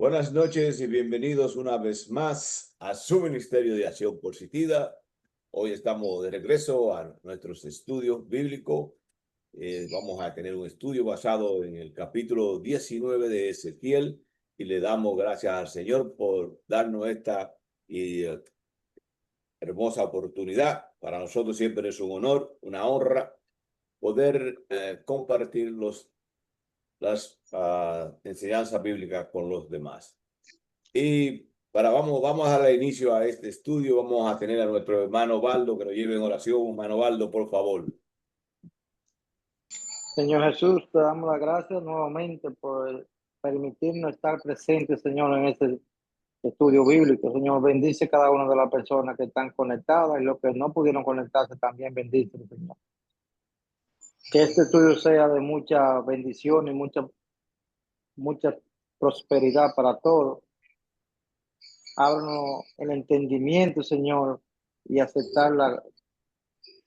Buenas noches y bienvenidos una vez más a su Ministerio de Acción Positiva. Hoy estamos de regreso a nuestros estudios bíblicos. Vamos a tener un estudio basado en el capítulo 19 de Ezequiel y le damos gracias al Señor por darnos esta hermosa oportunidad. Para nosotros siempre es un honor, una honra poder compartir las enseñanzas bíblicas con los demás. Y vamos a dar inicio a este estudio. Vamos a tener a nuestro hermano Baldo que nos lleve en oración. Hermano Baldo, por favor. Señor Jesús, te damos las gracias nuevamente por permitirnos estar presentes, Señor, en este estudio bíblico. Señor, bendice cada una de las personas que están conectadas y los que no pudieron conectarse también bendice, Señor. Que este estudio sea de mucha bendición y mucha prosperidad para todos. Ábranos el entendimiento, Señor, y aceptar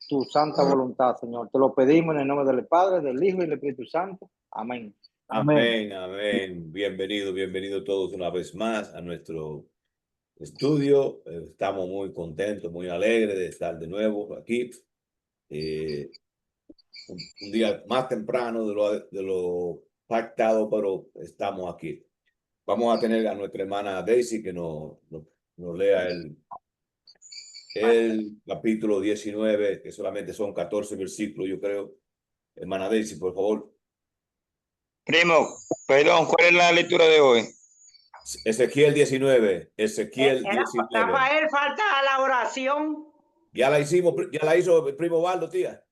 tu santa voluntad, Señor. Te lo pedimos en el nombre del Padre, del Hijo y del Espíritu Santo. Amén. Amén, amén. Bienvenido todos una vez más a nuestro estudio. Estamos muy contentos, muy alegres de estar de nuevo aquí. Un día más temprano de lo pactado, pero estamos aquí. Vamos a tener a nuestra hermana Daisy que nos lea el capítulo 19, que solamente son 14 versículos, yo creo. Hermana Daisy, por favor. Primo, perdón, ¿cuál es la lectura de hoy? Ezequiel 19. Ezequiel 19. Rafael, falta la oración. Ya la hizo el primo Baldo, tía.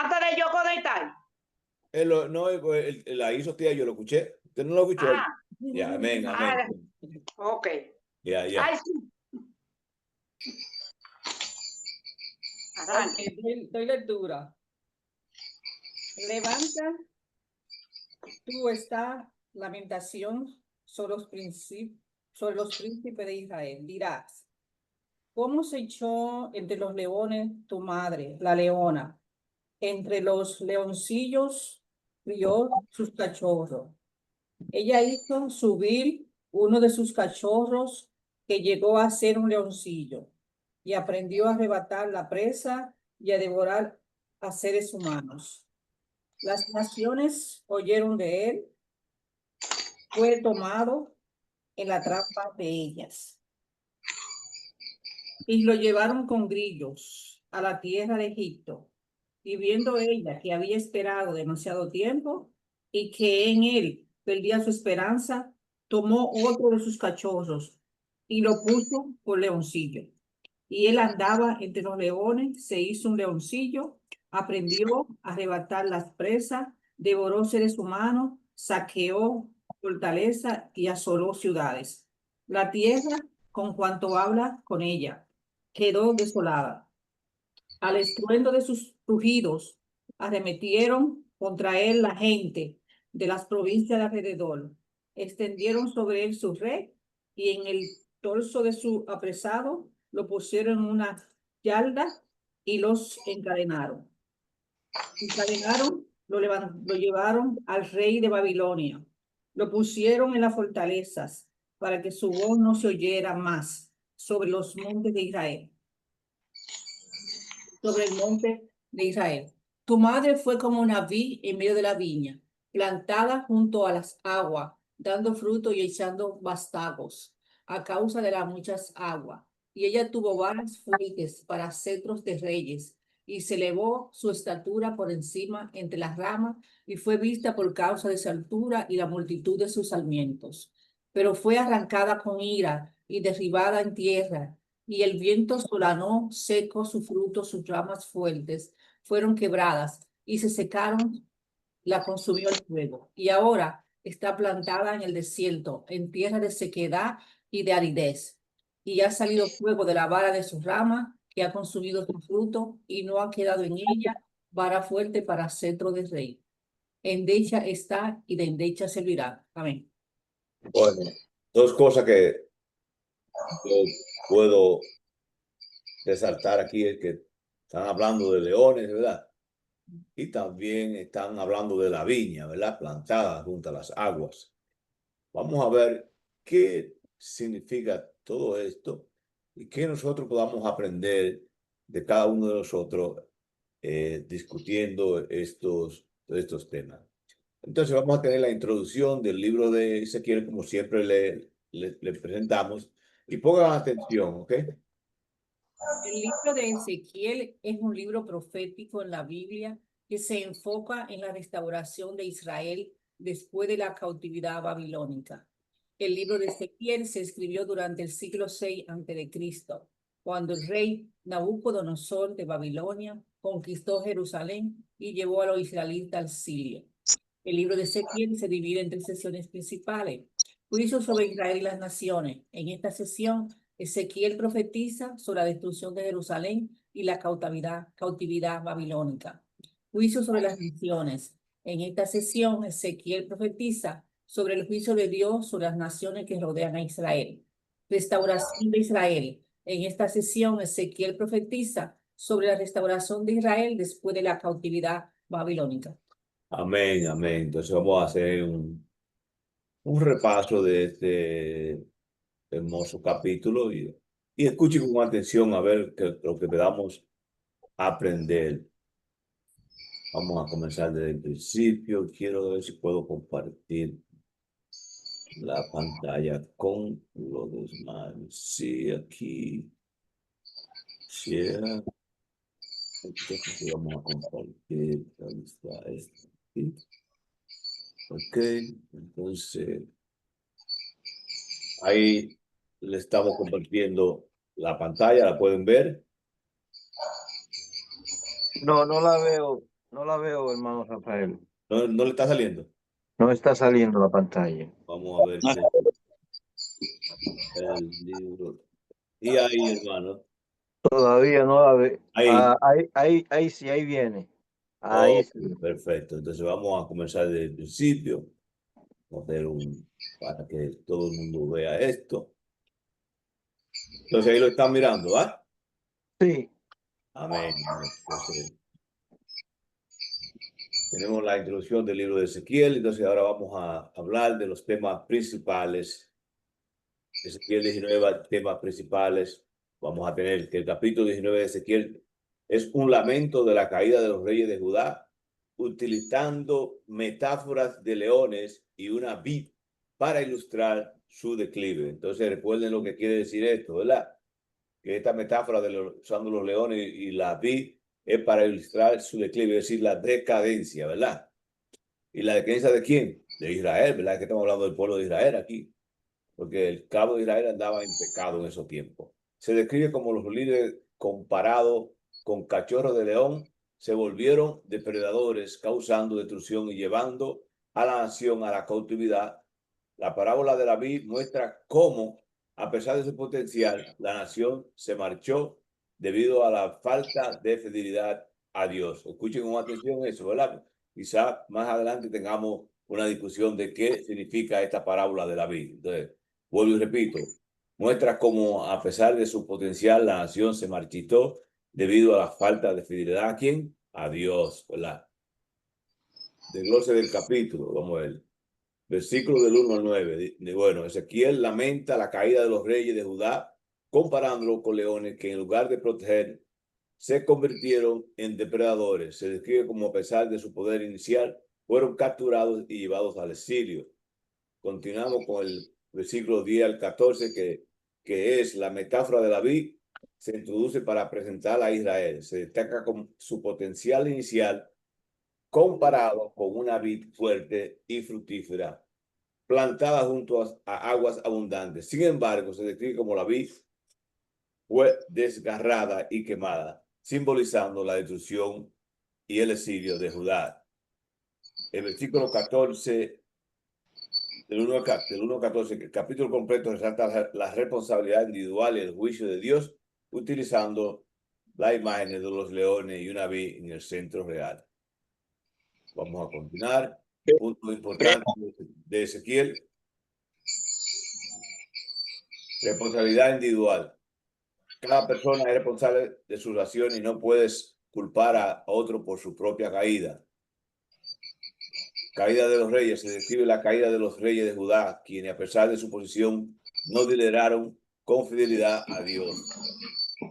Antes de yo conectar. La hizo, tía, yo lo escuché. ¿Usted no lo escuchó? Ya, amén, amén. Ok. Ya. Ay, sí. Doy lectura. Levanta tú esta lamentación sobre los príncipes de Israel. Dirás, ¿cómo se echó entre los leones tu madre, la leona? Entre los leoncillos crió sus cachorros. Ella hizo subir uno de sus cachorros que llegó a ser un leoncillo y aprendió a arrebatar la presa y a devorar a seres humanos. Las naciones oyeron de él, fue tomado en la trampa de ellas. Y lo llevaron con grillos a la tierra de Egipto. Y viendo ella que había esperado demasiado tiempo y que en él perdía su esperanza, tomó otro de sus cachorros y lo puso por leoncillo. Y él andaba entre los leones, se hizo un leoncillo, aprendió a arrebatar las presas, devoró seres humanos, saqueó fortaleza y asoló ciudades. La tierra, con cuanto habla con ella, quedó desolada. Al estruendo de sus rugidos, arremetieron contra él la gente de las provincias de alrededor. Extendieron sobre él su red y en el torso de su apresado lo pusieron en una yarda y los encadenaron. Lo llevaron al rey de Babilonia. Lo pusieron en las fortalezas para que su voz no se oyera más sobre los montes de Israel. Sobre el monte de Israel. Tu madre fue como una vid en medio de la viña, plantada junto a las aguas, dando fruto y echando vástagos a causa de las muchas aguas. Y ella tuvo varas fuertes para cetros de reyes, y se elevó su estatura por encima entre las ramas, y fue vista por causa de su altura y la multitud de sus sarmientos. Pero fue arrancada con ira y derribada en tierra, y el viento solanó seco su fruto, sus ramas fuertes fueron quebradas y se secaron, la consumió el fuego. Y ahora está plantada en el desierto, en tierra de sequedad y de aridez. Y ha salido fuego de la vara de su rama, que ha consumido su fruto, y no ha quedado en ella vara fuerte para cetro de rey. Endecha está y de endecha servirá. Amén. Bueno, dos cosas que yo puedo resaltar aquí es que están hablando de leones, ¿verdad? Y también están hablando de la viña, ¿verdad? Plantada junto a las aguas. Vamos a ver qué significa todo esto y qué nosotros podamos aprender de cada uno de nosotros discutiendo estos temas. Entonces vamos a tener la introducción del libro de Ezequiel, como siempre le presentamos, y pongan atención, ¿ok? El libro de Ezequiel es un libro profético en la Biblia que se enfoca en la restauración de Israel después de la cautividad babilónica. El libro de Ezequiel se escribió durante el siglo VI a.C., cuando el rey Nabucodonosor de Babilonia conquistó Jerusalén y llevó a los israelitas al exilio. El libro de Ezequiel se divide en 3 secciones principales. Juicio sobre Israel y las naciones. En esta sesión, Ezequiel profetiza sobre la destrucción de Jerusalén y la cautividad babilónica. Juicio sobre las naciones. En esta sesión, Ezequiel profetiza sobre el juicio de Dios sobre las naciones que rodean a Israel. Restauración de Israel. En esta sesión, Ezequiel profetiza sobre la restauración de Israel después de la cautividad babilónica. Amén, amén. Entonces vamos a hacer un repaso de este hermoso capítulo y escuchen con atención a ver lo que podamos aprender. Vamos a comenzar desde el principio. Quiero ver si puedo compartir la pantalla con los demás. Sí, aquí. Share. Entonces vamos a compartir. ¿Dónde está esto? Aquí. Ok, entonces ahí le estamos compartiendo la pantalla, ¿la pueden ver? No, no la veo, hermano Rafael. ¿No le está saliendo? No está saliendo la pantalla. Vamos a ver si el libro. Y ahí, hermano. Todavía no la ve. Ahí. Ahí sí, ahí viene. Ahí Oh, sí. perfecto. Entonces vamos a comenzar desde el principio. Vamos a hacer para que todo el mundo vea esto. Entonces ahí lo están mirando, ¿va? Sí. Amén. Entonces, tenemos la introducción del libro de Ezequiel. Entonces ahora vamos a hablar de los temas principales. Ezequiel 19, temas principales. Vamos a tener que el capítulo 19 de Ezequiel es un lamento de la caída de los reyes de Judá, utilizando metáforas de leones y una vid para ilustrar su declive. Entonces recuerden lo que quiere decir esto, ¿verdad? Que esta metáfora de usando los leones y la vid es para ilustrar su declive, es decir, la decadencia, ¿verdad? ¿Y la decadencia de quién? De Israel, ¿verdad? Que estamos hablando del pueblo de Israel aquí, porque el cabo de Israel andaba en pecado en esos tiempos. Se describe como los líderes comparados con cachorros de león, se volvieron depredadores, causando destrucción y llevando a la nación a la cautividad. La parábola de la vid muestra cómo, a pesar de su potencial, la nación se marchó debido a la falta de fidelidad a Dios. Escuchen con atención eso, ¿verdad? Quizá más adelante tengamos una discusión de qué significa esta parábola de la vid. Entonces, vuelvo y repito, muestra cómo a pesar de su potencial la nación se marchitó debido a la falta de fidelidad. ¿A quién? A Dios, ¿verdad? Desglose del capítulo, vamos a ver. Versículo del 1 al 9. Bueno, Ezequiel lamenta la caída de los reyes de Judá, comparándolo con leones que en lugar de proteger, se convirtieron en depredadores. Se describe como a pesar de su poder inicial, fueron capturados y llevados al exilio. Continuamos con el versículo 10 al 14, que es la metáfora de la vid, se introduce para presentar a Israel. Se destaca con su potencial inicial comparado con una vid fuerte y fructífera, plantada junto a aguas abundantes. Sin embargo, se describe como la vid fue desgarrada y quemada, simbolizando la destrucción y el exilio de Judá. El versículo 14 del 1 al 14, el capítulo completo resalta la responsabilidad individual y el juicio de Dios, utilizando la imagen de los leones y una vid en el centro real. Vamos a continuar. Punto importante de Ezequiel. Responsabilidad individual. Cada persona es responsable de sus acciones y no puedes culpar a otro por su propia caída. caída de los reyes, se describe la caída de los reyes de Judá, quienes a pesar de su posición no lideraron con fidelidad a Dios.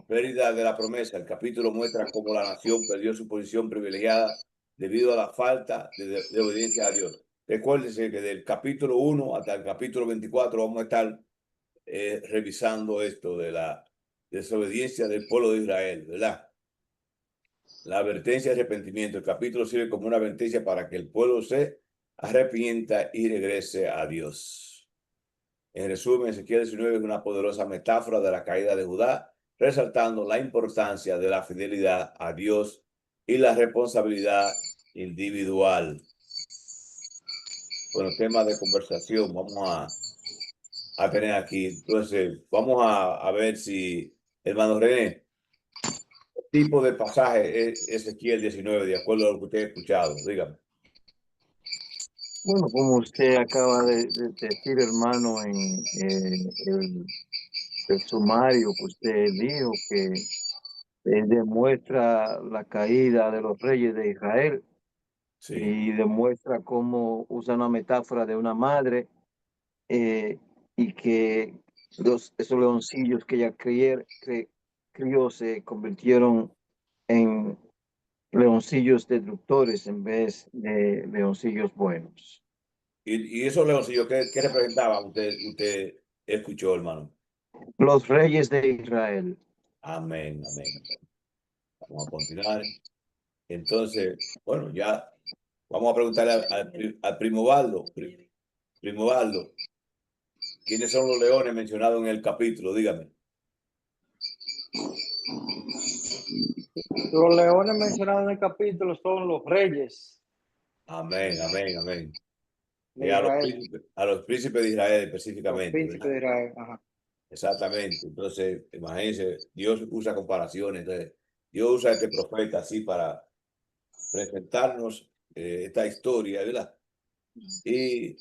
Pérdida de la promesa. El capítulo muestra cómo la nación perdió su posición privilegiada debido a la falta de obediencia a Dios. Recuérdense que del capítulo 1 hasta el capítulo 24 vamos a estar revisando esto de la desobediencia del pueblo de Israel, ¿verdad? La advertencia de arrepentimiento. El capítulo sirve como una advertencia para que el pueblo se arrepienta y regrese a Dios. En resumen, Ezequiel 19 es una poderosa metáfora de la caída de Judá, resaltando la importancia de la fidelidad a Dios y la responsabilidad individual. Bueno, tema de conversación vamos a tener aquí. Entonces, vamos a ver si, hermano René, ¿qué tipo de pasaje es Ezequiel 19, de acuerdo a lo que usted ha escuchado? Dígame. Bueno, como usted acaba de decir, hermano, en el sumario que usted dijo, que demuestra la caída de los reyes de Israel Sí. y demuestra cómo usa una metáfora de una madre y que esos leoncillos que ella crió se convirtieron en leoncillos destructores en vez de leoncillos buenos. ¿Y esos leoncillos qué representaban? Usted escuchó, hermano. Los reyes de Israel. Amén, amén. Vamos a continuar. Entonces, bueno, ya vamos a preguntarle al primo Baldo. Primo Baldo, ¿quiénes son los leones mencionados en el capítulo? Dígame. Los leones mencionados en el capítulo son los reyes Amén, amén, amén. de Y Israel, a los príncipes de Israel los específicamente, príncipes ¿verdad? de Israel. Ajá. Exactamente. Entonces, imagínense, Dios usa comparaciones. Entonces, Dios usa a este profeta así para presentarnos esta historia, ¿verdad? Y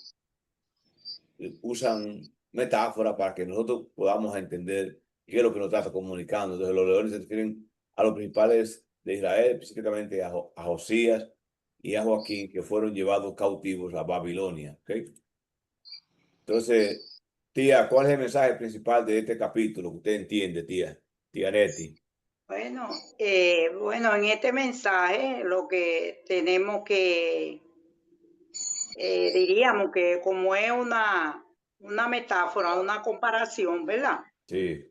usan metáforas para que nosotros podamos entender qué es lo que nos está comunicando. Entonces, los leones se refieren a los principales de Israel, específicamente a Josías y a Joaquín, que fueron llevados cautivos a Babilonia. ¿Okay? Entonces, tía, ¿cuál es el mensaje principal de este capítulo que usted entiende, tía? Tía Neti. Bueno, en este mensaje lo que tenemos que, diríamos que como es una metáfora, una comparación, ¿verdad? Sí,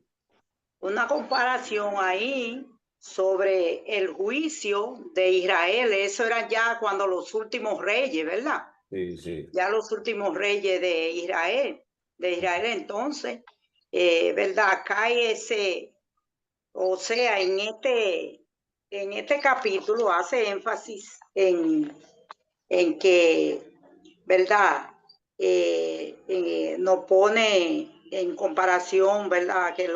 Una comparación ahí sobre el juicio de Israel. Eso era ya cuando los últimos reyes, ¿verdad? sí, sí. Ya los últimos reyes de Israel. Entonces, ¿verdad? Cae ese, o sea, en este capítulo hace énfasis en que, ¿verdad? Nos pone en comparación, ¿verdad? Que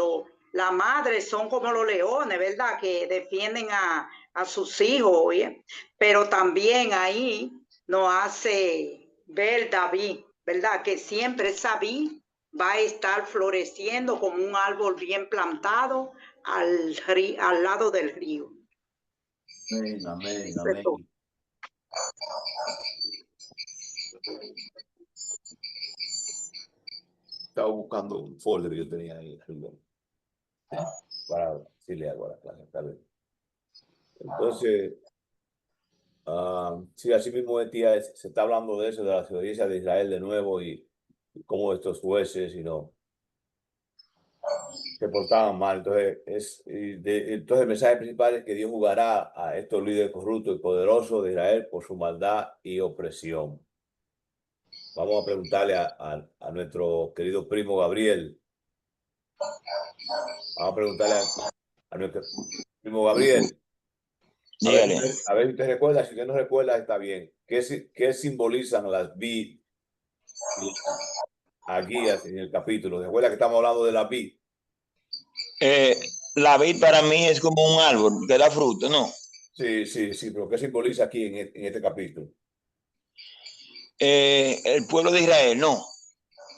las madres son como los leones, ¿verdad? Que defienden a sus hijos, ¿oye? Pero también ahí nos hace ver David, ¿verdad? Que siempre esa vid va a estar floreciendo como un árbol bien plantado al lado del río. Amén, amén, Eso es amén. todo. Estaba buscando un folder que yo tenía ahí para decirle algo a la clase. Está bien. Entonces, sí, así mismo, tía, se está hablando de eso, de la desobediencia de Israel de nuevo y cómo estos jueces y no se portaban mal. Entonces, entonces el mensaje principal es que Dios jugará a estos líderes corruptos y poderosos de Israel por su maldad y opresión. Vamos a preguntarle a nuestro querido primo Gabriel. Vamos a preguntarle a nuestro primo Gabriel. Dígale. A ver si usted recuerda, si usted no recuerda, está bien. ¿Qué simbolizan las vid aquí en el capítulo? ¿Recuerda que estamos hablando de la vid? La vid para mí es como un árbol que da fruto, ¿no? Sí, sí, sí, pero ¿qué simboliza aquí en este capítulo? El pueblo de Israel, ¿no?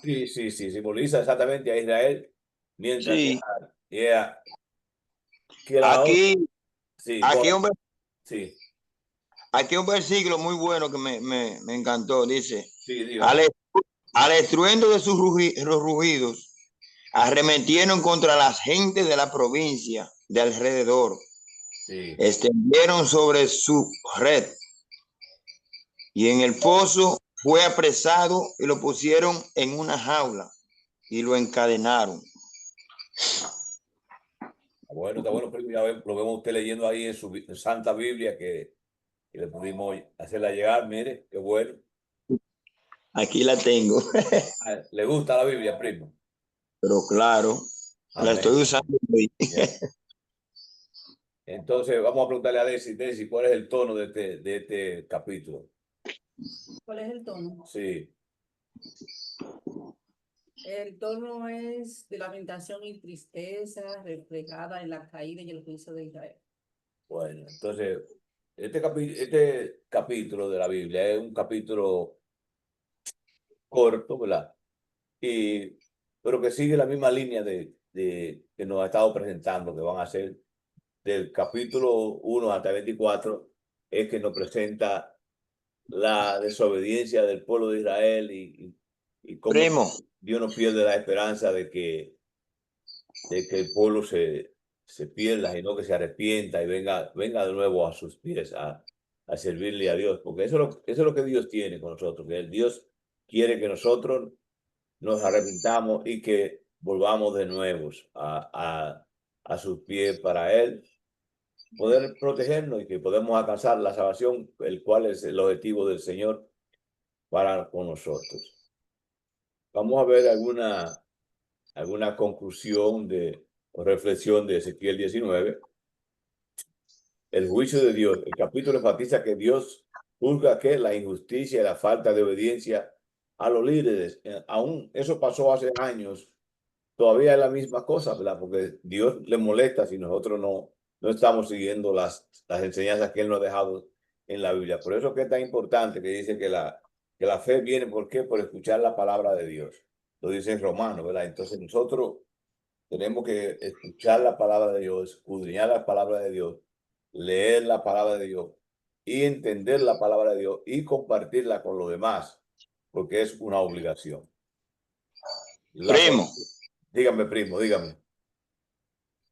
Sí, sí, sí, simboliza exactamente a Israel, mientras Sí. que la otra, Aquí, sí, aquí, hombre, sí, aquí un versículo muy bueno que me encantó. Dice, Sí, al, dígame. al estruendo de sus rugidos, arremetieron contra las gentes de la provincia de alrededor, Sí. extendieron sobre su red, y en el pozo fue apresado y lo pusieron en una jaula y lo encadenaron. Está bueno, primo, ya lo vemos usted leyendo ahí en su Santa Biblia que le pudimos hacerla llegar, mire, qué bueno. Aquí la tengo, ¿Le gusta la Biblia, primo? pero claro, la Amén. estoy usando hoy. Bien. Entonces, vamos a preguntarle a Desi, ¿cuál es el tono de este capítulo? ¿Cuál es el tono? Sí, El tono es de lamentación y tristeza reflejada en la caída y el juicio de Israel. bueno, entonces, este capítulo de la Biblia es un capítulo corto, ¿verdad? Pero que sigue la misma línea que nos ha estado presentando, que van a ser del capítulo 1 hasta 24, es que nos presenta la desobediencia del pueblo de Israel y cómo Primo, Dios no pierde la esperanza de que el pueblo se pierda, y no que se arrepienta y venga de nuevo a sus pies a servirle a Dios, porque eso es lo que Dios tiene con nosotros, que Dios quiere que nosotros nos arrepintamos y que volvamos de nuevo a sus pies para Él poder protegernos y que podemos alcanzar la salvación, el cual es el objetivo del Señor para con nosotros. Vamos a ver alguna conclusión o reflexión de Ezequiel 19. El juicio de Dios. El capítulo enfatiza que Dios juzga que la injusticia y la falta de obediencia a los líderes, aún eso pasó hace años, todavía es la misma cosa, ¿verdad? Porque Dios le molesta si nosotros no estamos siguiendo las enseñanzas que Él nos ha dejado en la Biblia. Por eso que es tan importante que dice que la fe viene, ¿por qué? Por escuchar la palabra de Dios. Lo dice en Romanos, ¿verdad? Entonces nosotros tenemos que escuchar la palabra de Dios, escudriñar la palabra de Dios, leer la palabra de Dios y entender la palabra de Dios y compartirla con los demás, porque es una obligación. primo, Dígame, primo, dígame.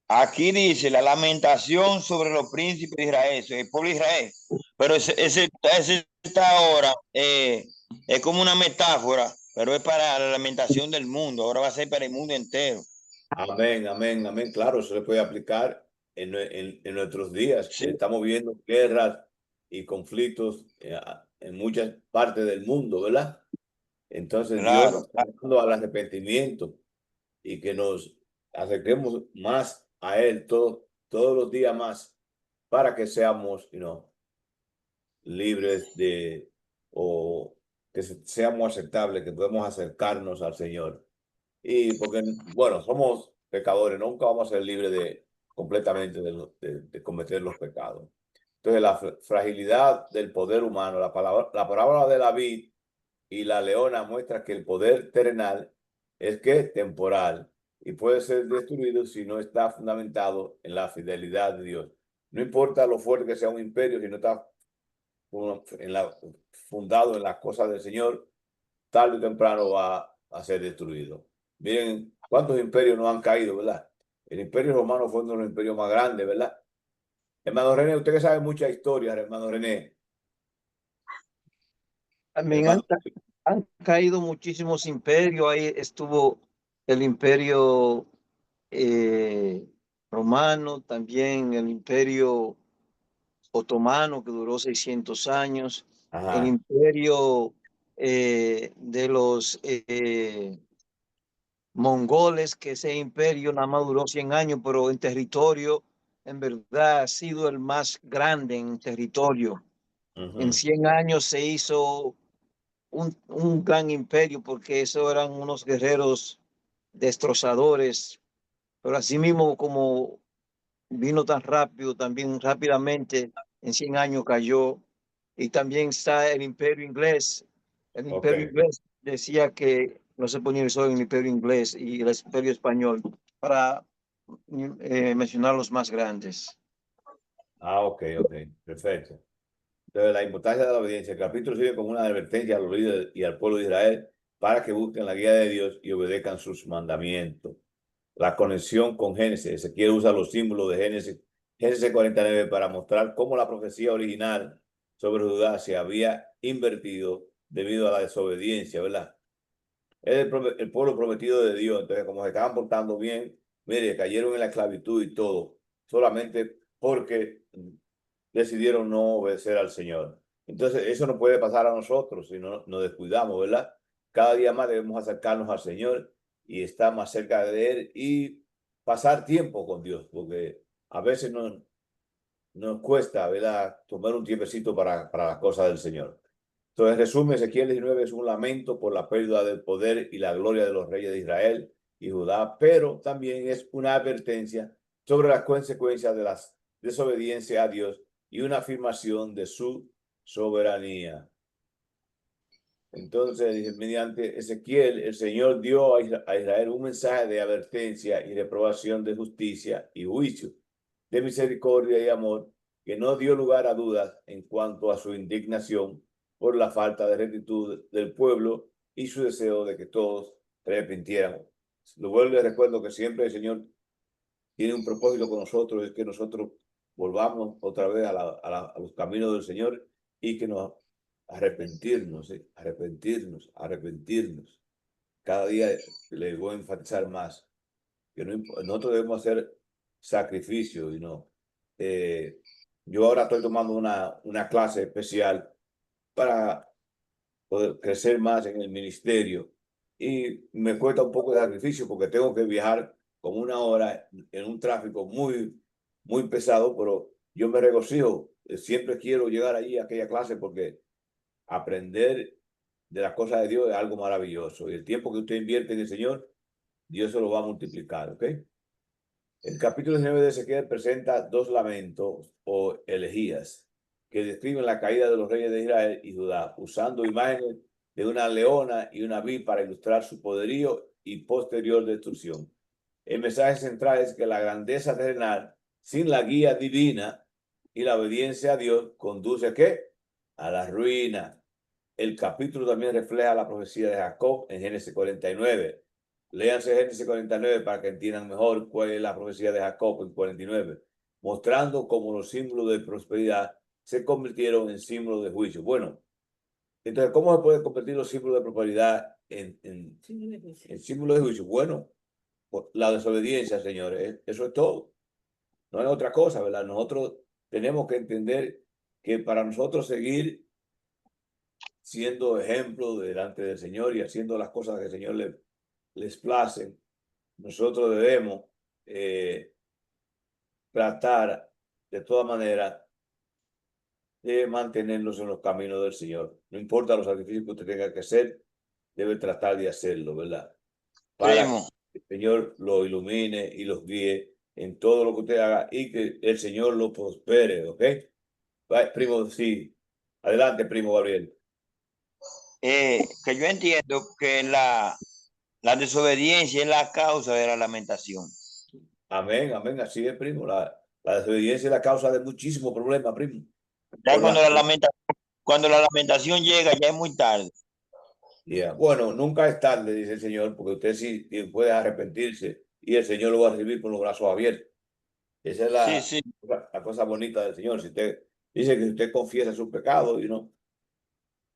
aquí dice la lamentación sobre los príncipes de Israel, el pueblo de Israel, pero ese está ahora es como una metáfora, pero es para la lamentación del mundo, ahora va a ser para el mundo entero. Amén, amén, amén. Claro, eso se puede aplicar en nuestros días, que Sí, estamos viendo guerras y conflictos en muchas partes del mundo, ¿verdad? Entonces Dios claro. nos está llamando al arrepentimiento y que nos acerquemos más a Él todos los días más para que seamos libres o que seamos aceptables, que podemos acercarnos al Señor. Y porque, bueno, somos pecadores, nunca vamos a ser libres completamente de cometer los pecados. Entonces, la fragilidad del poder humano, la palabra de David y la leona muestra que el poder terrenal es que temporal y puede ser destruido si no está fundamentado en la fidelidad de Dios. No importa lo fuerte que sea un imperio, si no está fundado en las cosas del Señor, tarde o temprano va a ser destruido. Miren cuántos imperios no han caído, ¿verdad? El imperio romano fue uno de los imperios más grandes, ¿verdad? Hermano René, usted que sabe mucha historia, hermano René. También Hermano, han caído muchísimos imperios. Ahí estuvo el imperio romano, también el imperio otomano, que duró 600 años, el ajá, imperio de los mongoles, que ese imperio nada más duró 100 años, pero en territorio, en verdad, ha sido el más grande en territorio. En 100 años se hizo un gran imperio, porque eso eran unos guerreros destrozadores, pero así mismo como vino tan rápido, también rápidamente en 100 años cayó. Y también está el imperio inglés. El ok. imperio inglés decía que no se ponía el sol en el imperio inglés y el imperio español, para mencionar los más grandes. Ah, ok, ok, perfecto. Entonces, la importancia de la obediencia. El capítulo sirve como una advertencia a los líderes y al pueblo de Israel para que busquen la guía de Dios y obedezcan sus mandamientos. La conexión con Génesis. Ezequiel usa los símbolos de Génesis 49 para mostrar cómo la profecía original sobre Judá se había invertido debido a la desobediencia, ¿verdad? Es el pueblo prometido de Dios. Entonces, como se estaban portando bien, mire, cayeron en la esclavitud y todo, solamente porque decidieron no obedecer al Señor. Entonces, eso no puede pasar a nosotros si no nos descuidamos, ¿verdad? Cada día más debemos acercarnos al Señor y estar más cerca de Él y pasar tiempo con Dios, porque a veces nos cuesta, ¿verdad?, tomar un tiempecito para las cosas del Señor. Entonces, en resumen, Ezequiel 19 es un lamento por la pérdida del poder y la gloria de los reyes de Israel y Judá, pero también es una advertencia sobre las consecuencias de la desobediencia a Dios y una afirmación de su soberanía. Entonces, mediante Ezequiel, el Señor dio a Israel un mensaje de advertencia y reprobación de justicia y juicio, de misericordia y amor, que no dio lugar a dudas en cuanto a su indignación por la falta de rectitud del pueblo y su deseo de que todos se arrepintieran. Lo vuelvo y recuerdo que siempre el Señor tiene un propósito con nosotros, es que nosotros volvamos otra vez a los caminos del Señor y que nos arrepentirnos, arrepentirnos. Cada día le voy a enfatizar más que nosotros debemos hacer sacrificio y no. Yo ahora estoy tomando una clase especial para poder crecer más en el ministerio y me cuesta un poco de sacrificio porque tengo que viajar como 1 hora en un tráfico muy pesado, pero yo me regocijo. Siempre quiero llegar allí a aquella clase porque aprender de las cosas de Dios es algo maravilloso. Y el tiempo que usted invierte en el Señor, Dios se lo va a multiplicar, ¿ok? El capítulo 19 de Ezequiel presenta 2 lamentos o elegías que describen la caída de los reyes de Israel y Judá, usando imágenes de una leona y una vid para ilustrar su poderío y posterior destrucción. El mensaje central es que la grandeza terrenal, sin la guía divina y la obediencia a Dios, conduce ¿a qué? A la ruina. El capítulo también refleja la profecía de Jacob en Génesis 49. Léanse Génesis 49 para que entiendan mejor cuál es la profecía de Jacob en 49, mostrando cómo los símbolos de prosperidad se convirtieron en símbolos de juicio. Bueno, entonces, ¿cómo se puede convertir los símbolos de prosperidad en símbolos de juicio? Bueno, la desobediencia, señores, eso es todo. No hay otra cosa, ¿verdad? Nosotros tenemos que entender que para nosotros seguir siendo ejemplo delante del Señor y haciendo las cosas que el Señor les placen, nosotros debemos tratar de toda manera de mantenernos en los caminos del Señor. No importa los sacrificios que usted tenga que hacer, debe tratar de hacerlo, ¿verdad? Para Primo, que el Señor lo ilumine y los guíe en todo lo que usted haga y que el Señor lo prospere, ¿ok? Primo, sí. Adelante, primo Gabriel. que yo entiendo que la desobediencia es la causa de la lamentación. Amén, amén, así es, primo. La desobediencia es la causa de muchísimos problemas, primo. Ya Por cuando la lamentación llega, ya es muy tarde. Bueno, nunca es tarde, dice el Señor, porque usted sí puede arrepentirse y el Señor lo va a recibir con los brazos abiertos. Esa es Sí, sí. la cosa bonita del Señor. Si usted dice que usted confiesa sus pecados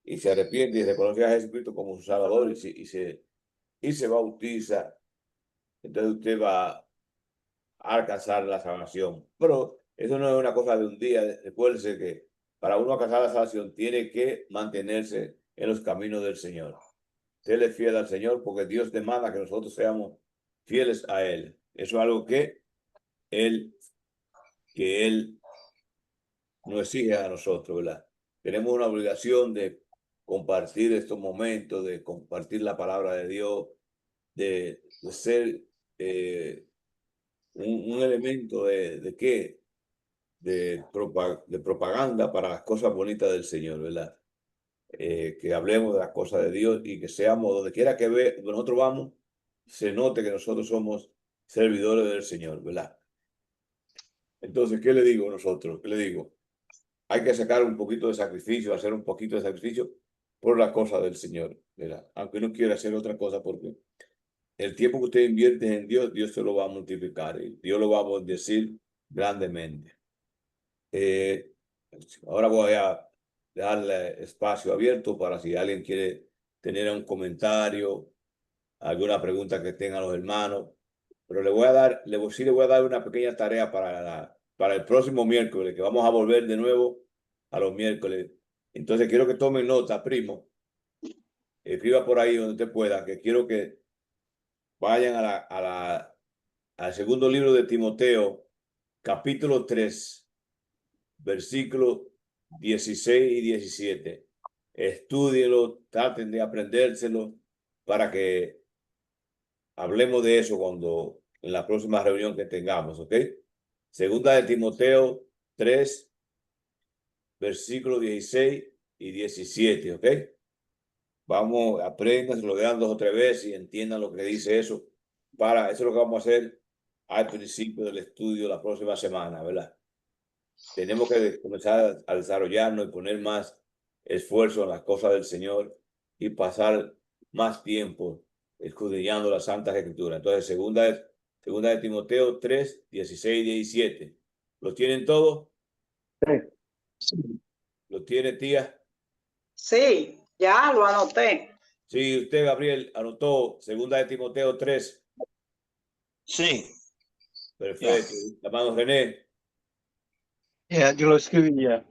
y se arrepiente y reconoce a Jesucristo como su Salvador y se bautiza, entonces usted va a alcanzar la salvación. Pero eso no es una cosa de un día. Recuérdese que para uno alcanzar la salvación tiene que mantenerse en los caminos del Señor. Usted es fiel al Señor porque Dios demanda que nosotros seamos fieles a Él. Eso es algo que Él nos exige a nosotros, ¿verdad? Tenemos una obligación de compartir estos momentos, de compartir la palabra de Dios, de ser un elemento de qué, de propaganda para las cosas bonitas del Señor, ¿verdad? Que hablemos de las cosas de Dios y que seamos, donde quiera que nosotros vamos, se note que nosotros somos servidores del Señor, ¿verdad? Entonces, ¿qué le digo a nosotros? ¿Qué le digo? hay que sacar un poquito de sacrificio, hacer un poquito de sacrificio por la cosa del Señor, ¿verdad? Aunque uno quiera hacer otra cosa, porque el tiempo que usted invierte en Dios, Dios se lo va a multiplicar y Dios lo va a bendecir grandemente. Ahora voy a darle espacio abierto para si alguien quiere tener un comentario, alguna pregunta que tengan los hermanos. Pero le voy a dar, sí le voy a dar una pequeña tarea para el próximo miércoles, que vamos a volver de nuevo a los miércoles. Entonces quiero que tomen nota, primo. Escriba por ahí donde usted pueda, que quiero que vayan al segundo libro de Timoteo, capítulo 3, versículos 16 y 17. Estúdienlo, traten de aprendérselo para que hablemos de eso en la próxima reunión que tengamos, ¿ok? Segunda de Timoteo 3, versículos 16 y 17, ¿ok? Vamos, aprendan, se lo vean 2 o 3 veces y entiendan lo que dice eso. Eso es lo que vamos a hacer al principio del estudio la próxima semana, ¿verdad? Tenemos que comenzar a desarrollarnos y poner más esfuerzo en las cosas del Señor y pasar más tiempo escudriñando las Santas Escrituras. Entonces, segunda de Timoteo 3, 16 y 17. ¿Lo tienen todos? Sí. ¿Lo tiene, tía? Sí, ya lo anoté. Sí, usted, Gabriel, anotó segunda de Timoteo 3. Sí. Perfecto. Hermano René. Yo lo escribí ya.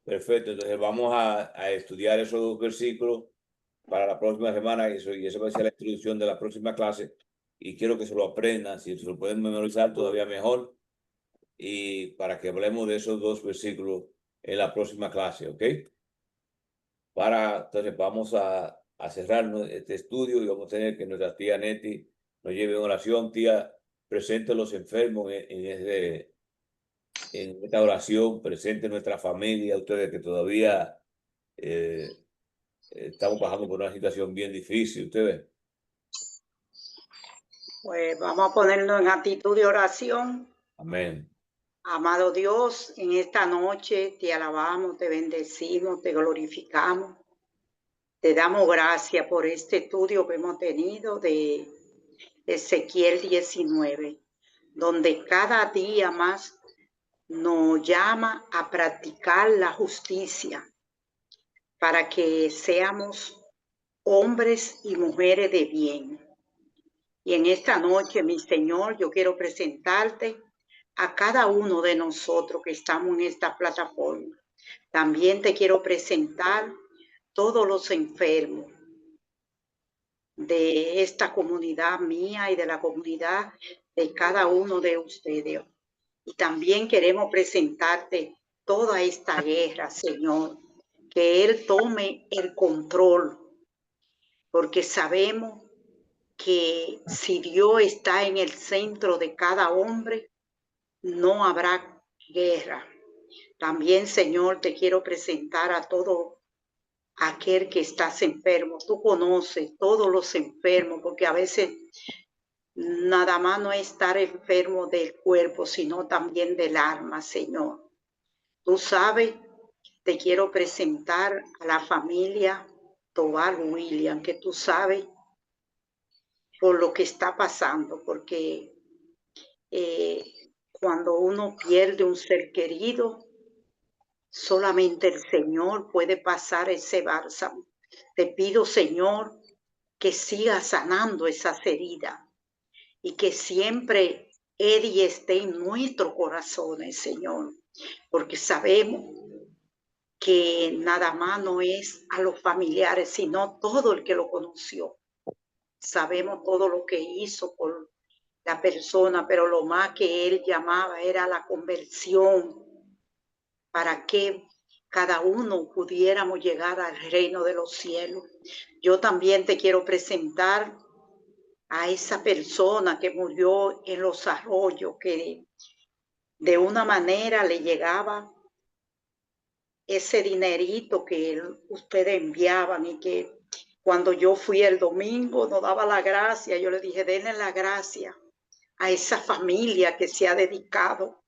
Perfecto. Entonces vamos a estudiar esos 2 versículos para la próxima semana y eso va a ser la introducción de la próxima clase. Y quiero que se lo aprendan. Si se lo pueden memorizar, todavía mejor. Y para que hablemos de esos 2 versículos en la próxima clase, ¿ok? Entonces vamos a cerrar este estudio y vamos a tener que nuestra tía Neti nos lleve en oración. Tía, presente a los enfermos en esta oración, presente nuestra familia, ustedes que todavía estamos pasando por una situación bien difícil, ustedes. Pues vamos a ponernos en actitud de oración. Amén. Amado Dios, en esta noche te alabamos, te bendecimos, te glorificamos. Te damos gracias por este estudio que hemos tenido de Ezequiel 19, donde cada día más nos llama a practicar la justicia para que seamos hombres y mujeres de bien. Y en esta noche, mi Señor, yo quiero presentarte a cada uno de nosotros que estamos en esta plataforma. También te quiero presentar todos los enfermos de esta comunidad mía y de la comunidad de cada uno de ustedes. Y también queremos presentarte toda esta guerra, Señor, que Él tome el control, porque sabemos que si Dios está en el centro de cada hombre, no habrá guerra. También, Señor, te quiero presentar a todo aquel que estás enfermo. Tú conoces todos los enfermos, porque a veces nada más no es estar enfermo del cuerpo, sino también del alma, Señor. Tú sabes, te quiero presentar a la familia Tobar William, que tú sabes por lo que está pasando, porque cuando uno pierde un ser querido, solamente el Señor puede pasar ese bálsamo. Te pido, Señor, que siga sanando esas heridas y que siempre Eddie esté en nuestros corazones, Señor, porque sabemos que nada más no es a los familiares, sino todo el que lo conoció. Sabemos todo lo que hizo por la persona, pero lo más que él llamaba era la conversión, para que cada uno pudiéramos llegar al reino de los cielos. Yo también te quiero presentar a esa persona que murió en los arroyos, que de una manera le llegaba ese dinerito que ustedes enviaban, y que cuando yo fui el domingo nos daba la gracia. Yo le dije, denle la gracia a esa familia que se ha dedicado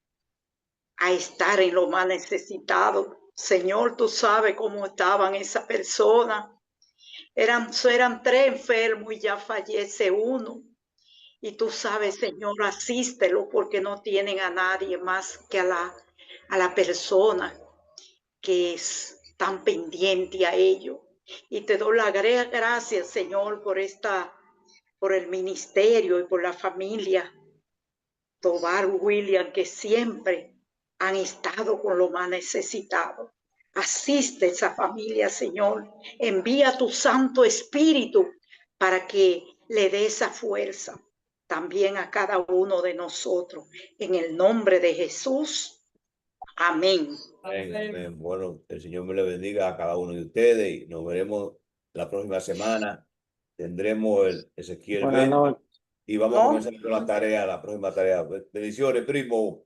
a estar en lo más necesitado. Señor, tú sabes cómo estaban esas personas. Eran 3 enfermos y ya fallece uno. Y tú sabes, Señor, asístelo porque no tienen a nadie más que a la persona que es tan pendiente a ellos. Y te doy las gracias, Señor, por el ministerio y por la familia Tobar William, que siempre han estado con lo más necesitado. Asiste a esa familia, Señor. Envía tu Santo Espíritu para que le dé esa fuerza también a cada uno de nosotros. En el nombre de Jesús. Amén. Amén. Bueno, el Señor me le bendiga a cada uno de ustedes y nos veremos la próxima semana. Tendremos el Ezequiel Buenas 20 noches. y vamos a ¿No? comenzar con la tarea, la próxima tarea. Bendiciones, primo.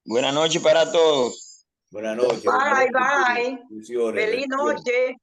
Buenas noches para todos. Buenas noches. Bye, bye. Bendiciones. Feliz Bendiciones. noche.